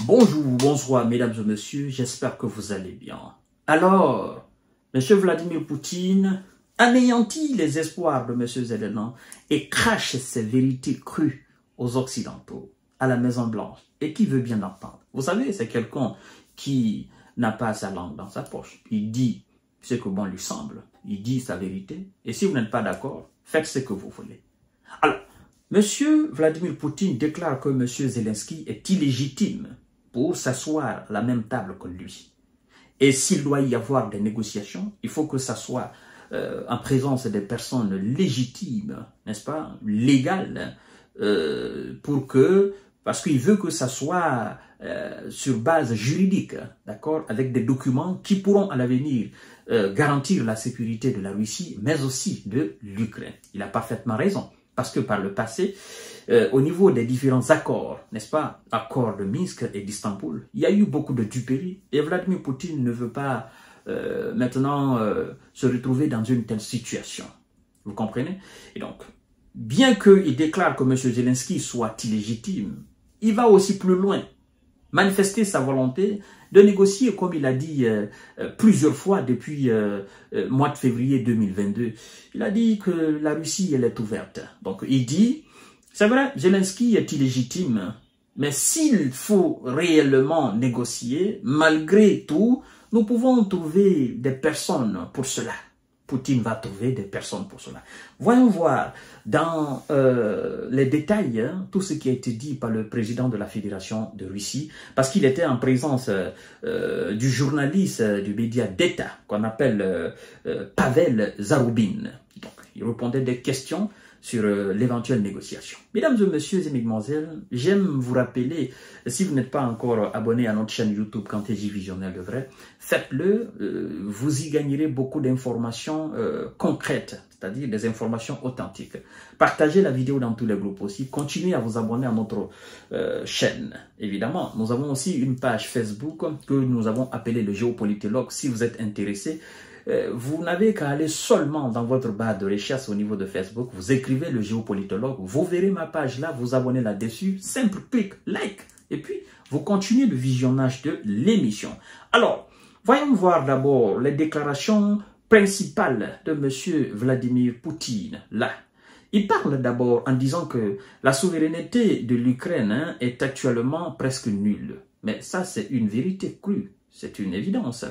Bonjour, bonsoir mesdames et messieurs, j'espère que vous allez bien. Alors, M. Vladimir Poutine anéantit les espoirs de M. Zelensky et crache ses vérités crues aux Occidentaux, à la Maison Blanche, et qui veut bien entendre. Vous savez, c'est quelqu'un qui n'a pas sa langue dans sa poche. Il dit ce que bon lui semble, il dit sa vérité, et si vous n'êtes pas d'accord, faites ce que vous voulez. Alors, M. Vladimir Poutine déclare que M. Zelensky est illégitime pour s'asseoir à la même table que lui. Et s'il doit y avoir des négociations, il faut que ça soit en présence des personnes légitimes, n'est-ce pas, légales, parce qu'il veut que ça soit sur base juridique, d'accord, avec des documents qui pourront à l'avenir garantir la sécurité de la Russie, mais aussi de l'Ukraine. Il a parfaitement raison. Parce que par le passé, au niveau des différents accords, n'est-ce pas, accords de Minsk et d'Istanbul, il y a eu beaucoup de duperies et Vladimir Poutine ne veut pas maintenant se retrouver dans une telle situation. Vous comprenez? Et donc, bien qu'il déclare que M. Zelensky soit illégitime, il va aussi plus loin, manifester sa volonté de négocier, comme il a dit plusieurs fois depuis mois de février 2022. Il a dit que la Russie, elle est ouverte. Donc, il dit, c'est vrai, Zelensky est illégitime, mais s'il faut réellement négocier, malgré tout, nous pouvons trouver des personnes pour cela. Poutine va trouver des personnes pour cela. Voyons voir dans les détails tout ce qui a été dit par le président de la Fédération de Russie, parce qu'il était en présence du journaliste du média d'État qu'on appelle Pavel Zarubin. Donc, il répondait des questions sur l'éventuelle négociation. Mesdames et messieurs et mesdemoiselles, j'aime vous rappeler, si vous n'êtes pas encore abonné à notre chaîne YouTube Kanteji Visionnel de Vrai, faites-le, vous y gagnerez beaucoup d'informations concrètes, c'est-à-dire des informations authentiques. Partagez la vidéo dans tous les groupes aussi, continuez à vous abonner à notre chaîne. Évidemment, nous avons aussi une page Facebook que nous avons appelée le Géopolitologue. Si vous êtes intéressé, vous n'avez qu'à aller seulement dans votre barre de recherche au niveau de Facebook, vous écrivez le Géopolitologue, vous verrez ma page là, vous abonnez là-dessus, simple clic, like, et puis vous continuez le visionnage de l'émission. Alors, voyons voir d'abord les déclarations principales de M. Vladimir Poutine, là. Il parle d'abord en disant que la souveraineté de l'Ukraine est actuellement presque nulle. Mais ça, c'est une vérité crue, c'est une évidence.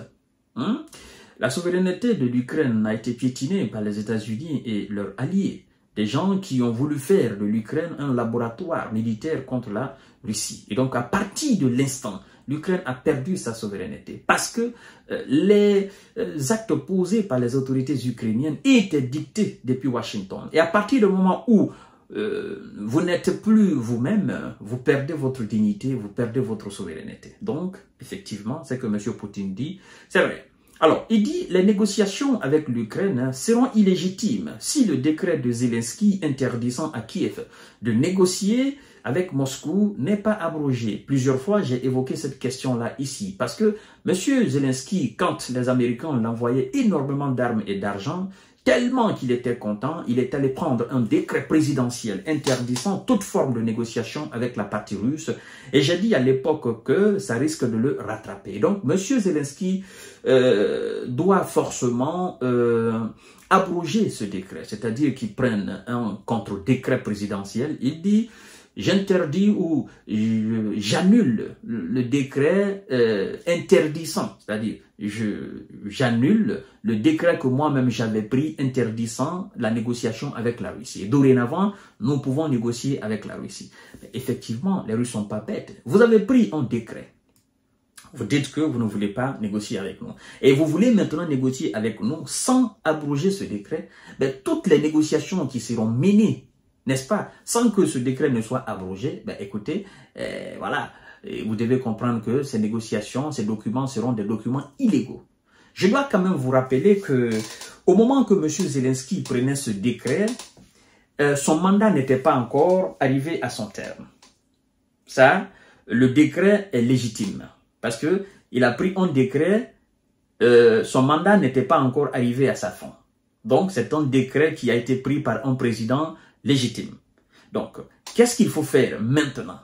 La souveraineté de l'Ukraine a été piétinée par les États-Unis et leurs alliés, des gens qui ont voulu faire de l'Ukraine un laboratoire militaire contre la Russie. Et donc, à partir de l'instant, l'Ukraine a perdu sa souveraineté parce que les actes posés par les autorités ukrainiennes étaient dictés depuis Washington. Et à partir du moment où vous n'êtes plus vous-même, vous perdez votre dignité, vous perdez votre souveraineté. Donc, effectivement, c'est que M. Poutine dit, c'est vrai. Alors, il dit les négociations avec l'Ukraine seront illégitimes si le décret de Zelensky interdisant à Kiev de négocier avec Moscou n'est pas abrogé. Plusieurs fois, j'ai évoqué cette question-là ici parce que M. Zelensky, quand les Américains l'envoyaient énormément d'armes et d'argent, tellement qu'il était content, il est allé prendre un décret présidentiel interdisant toute forme de négociation avec la partie russe. Et j'ai dit à l'époque que ça risque de le rattraper. Donc, M. Zelensky doit forcément abroger ce décret, c'est-à-dire qu'il prenne un contre-décret présidentiel. Il dit, j'interdis ou j'annule le décret interdisant, c'est-à-dire j'annule le décret que moi-même j'avais pris interdisant la négociation avec la Russie. Et dorénavant, nous pouvons négocier avec la Russie. Mais effectivement, les Russes sont pas bêtes. Vous avez pris un décret. Vous dites que vous ne voulez pas négocier avec nous. Et vous voulez maintenant négocier avec nous sans abroger ce décret. Mais toutes les négociations qui seront menées, n'est-ce pas, sans que ce décret ne soit abrogé, ben écoutez, voilà, vous devez comprendre que ces négociations, ces documents seront des documents illégaux. Je dois quand même vous rappeler que au moment que M. Zelensky prenait ce décret, son mandat n'était pas encore arrivé à son terme. Ça, le décret est légitime parce que il a pris un décret, son mandat n'était pas encore arrivé à sa fin. Donc, c'est un décret qui a été pris par un président légitime. Donc, qu'est-ce qu'il faut faire maintenant?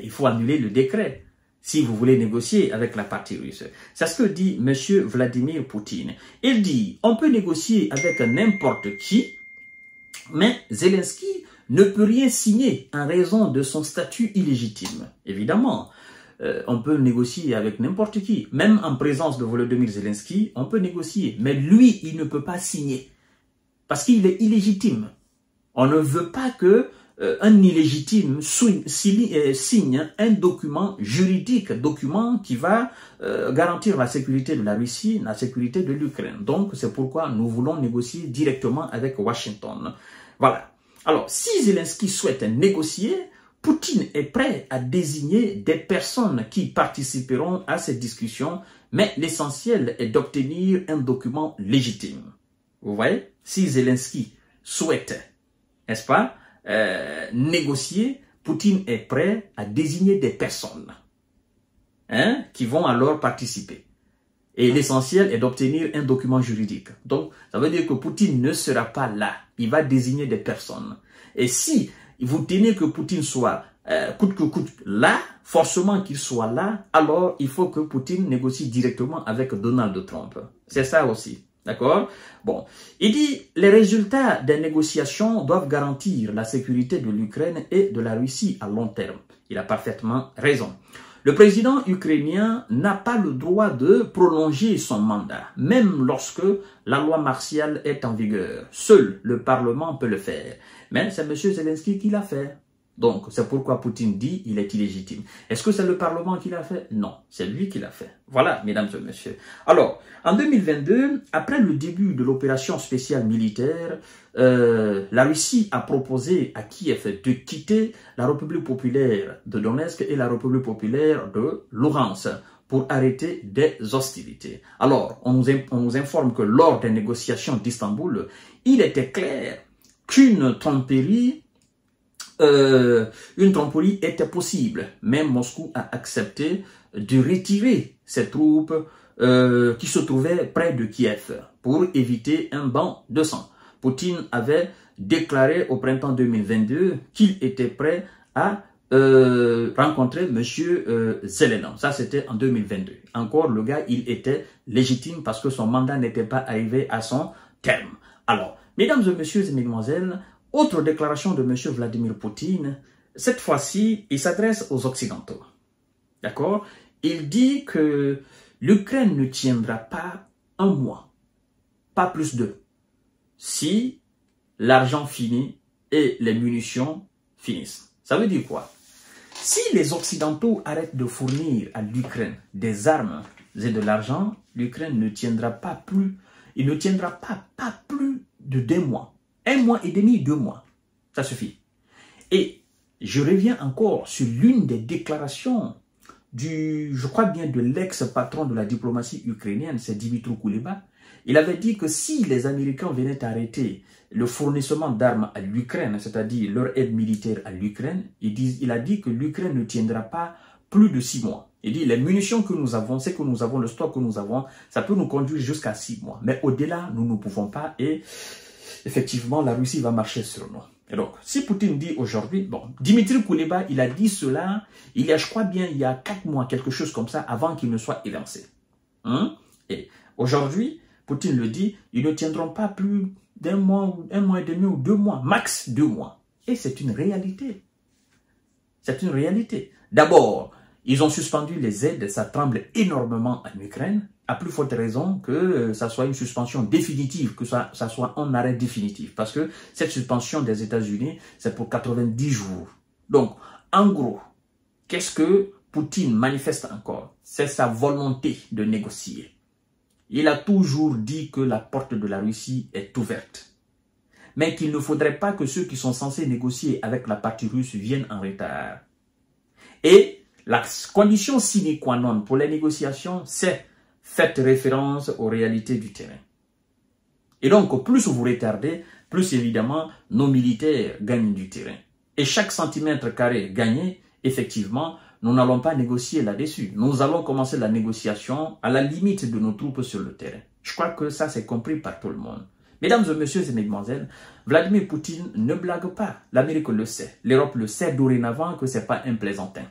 il faut annuler le décret si vous voulez négocier avec la partie russe. C'est ce que dit M. Vladimir Poutine. Il dit, on peut négocier avec n'importe qui, mais Zelensky ne peut rien signer en raison de son statut illégitime. Évidemment, on peut négocier avec n'importe qui. Même en présence de Volodymyr Zelensky, on peut négocier. Mais lui, il ne peut pas signer. Parce qu'il est illégitime. On ne veut pas que un illégitime signe un document juridique, document qui va garantir la sécurité de la Russie, la sécurité de l'Ukraine. Donc, c'est pourquoi nous voulons négocier directement avec Washington. Voilà. Alors, si Zelensky souhaite négocier, Poutine est prêt à désigner des personnes qui participeront à cette discussion, mais l'essentiel est d'obtenir un document légitime. Vous voyez? Si Zelensky souhaite, n'est-ce pas, négocier, Poutine est prêt à désigner des personnes qui vont alors participer. Et l'essentiel est d'obtenir un document juridique. Donc, ça veut dire que Poutine ne sera pas là. Il va désigner des personnes. Et si vous tenez que Poutine soit coûte que coûte là, forcément qu'il soit là, alors il faut que Poutine négocie directement avec Donald Trump. C'est ça aussi. D'accord? Bon, il dit les résultats des négociations doivent garantir la sécurité de l'Ukraine et de la Russie à long terme. Il a parfaitement raison. Le président ukrainien n'a pas le droit de prolonger son mandat, même lorsque la loi martiale est en vigueur. Seul le Parlement peut le faire. Mais c'est M. Zelensky qui l'a fait. Donc, c'est pourquoi Poutine dit qu'il est illégitime. Est-ce que c'est le Parlement qui l'a fait? Non, c'est lui qui l'a fait. Voilà, mesdames et messieurs. Alors, en 2022, après le début de l'opération spéciale militaire, la Russie a proposé à Kiev de quitter la République populaire de Donetsk et la République populaire de Luhansk pour arrêter des hostilités. Alors, on nous informe que lors des négociations d'Istanbul, il était clair qu'une tromperie était possible, mais Moscou a accepté de retirer ses troupes qui se trouvaient près de Kiev pour éviter un bain de sang. Poutine avait déclaré au printemps 2022 qu'il était prêt à rencontrer M. Zelensky. Ça, c'était en 2022. Encore, le gars, il était légitime parce que son mandat n'était pas arrivé à son terme. Alors, mesdames et messieurs et mesdemoiselles, autre déclaration de M. Vladimir Poutine, cette fois-ci, il s'adresse aux Occidentaux. D'accord? Il dit que l'Ukraine ne tiendra pas un mois, pas plus d'eux, si l'argent finit et les munitions finissent. Ça veut dire quoi? Si les Occidentaux arrêtent de fournir à l'Ukraine des armes et de l'argent, l'Ukraine ne tiendra pas plus, il ne tiendra pas plus de 2 mois. 1 mois et demi, 2 mois. Ça suffit. Et je reviens encore sur l'une des déclarations je crois bien, de l'ex-patron de la diplomatie ukrainienne, c'est Dmytro Kuleba. Il avait dit que si les Américains venaient arrêter le fournissement d'armes à l'Ukraine, c'est-à-dire leur aide militaire à l'Ukraine, il a dit que l'Ukraine ne tiendra pas plus de 6 mois. Il dit, les munitions que nous avons, c'est que nous avons, le stock que nous avons, ça peut nous conduire jusqu'à 6 mois. Mais au-delà, nous ne pouvons pas et effectivement, la Russie va marcher sur nous. Et donc, si Poutine dit aujourd'hui, bon, Dmitry Kuleba, il a dit cela, il y a, je crois bien, il y a 4 mois, quelque chose comme ça, avant qu'il ne soit élancé. Et aujourd'hui, Poutine le dit, ils ne tiendront pas plus d'1 mois, 1 mois et demi ou 2 mois, max 2 mois. Et c'est une réalité. C'est une réalité. D'abord, ils ont suspendu les aides, ça tremble énormément en Ukraine, à plus forte raison que ça soit une suspension définitive, que ça soit un arrêt définitif. Parce que cette suspension des États-Unis, c'est pour 90 jours. Donc, en gros, qu'est-ce que Poutine manifeste encore? C'est sa volonté de négocier. Il a toujours dit que la porte de la Russie est ouverte. Mais qu'il ne faudrait pas que ceux qui sont censés négocier avec la partie russe viennent en retard. Et la condition sine qua non pour les négociations, c'est faites référence aux réalités du terrain. Et donc, plus vous retardez, plus évidemment, nos militaires gagnent du terrain. Et chaque centimètre carré gagné, effectivement, nous n'allons pas négocier là-dessus. Nous allons commencer la négociation à la limite de nos troupes sur le terrain. Je crois que ça, c'est compris par tout le monde. Mesdames et messieurs et mesdemoiselles, Vladimir Poutine ne blague pas. L'Amérique le sait. L'Europe le sait dorénavant que ce n'est pas un plaisantin.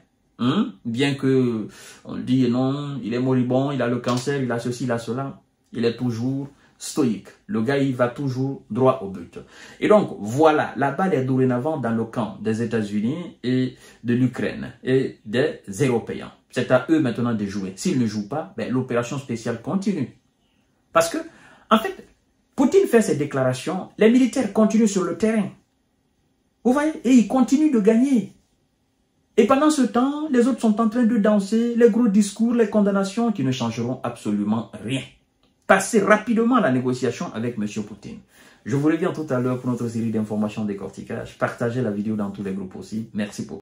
Bien que on dit non, il est moribond, il a le cancer, il a ceci, il a cela. Il est toujours stoïque. Le gars, il va toujours droit au but. Et donc, voilà, la balle est dorénavant dans le camp des États-Unis et de l'Ukraine et des Européens. C'est à eux maintenant de jouer. S'ils ne jouent pas, ben, l'opération spéciale continue. Parce que, en fait, Poutine fait ses déclarations, les militaires continuent sur le terrain. Vous voyez? Et ils continuent de gagner. Et pendant ce temps, les autres sont en train de danser, les gros discours, les condamnations qui ne changeront absolument rien. Passez rapidement à la négociation avec M. Poutine. Je vous reviens tout à l'heure pour notre série d'informations décortiquage. Partagez la vidéo dans tous les groupes aussi. Merci beaucoup.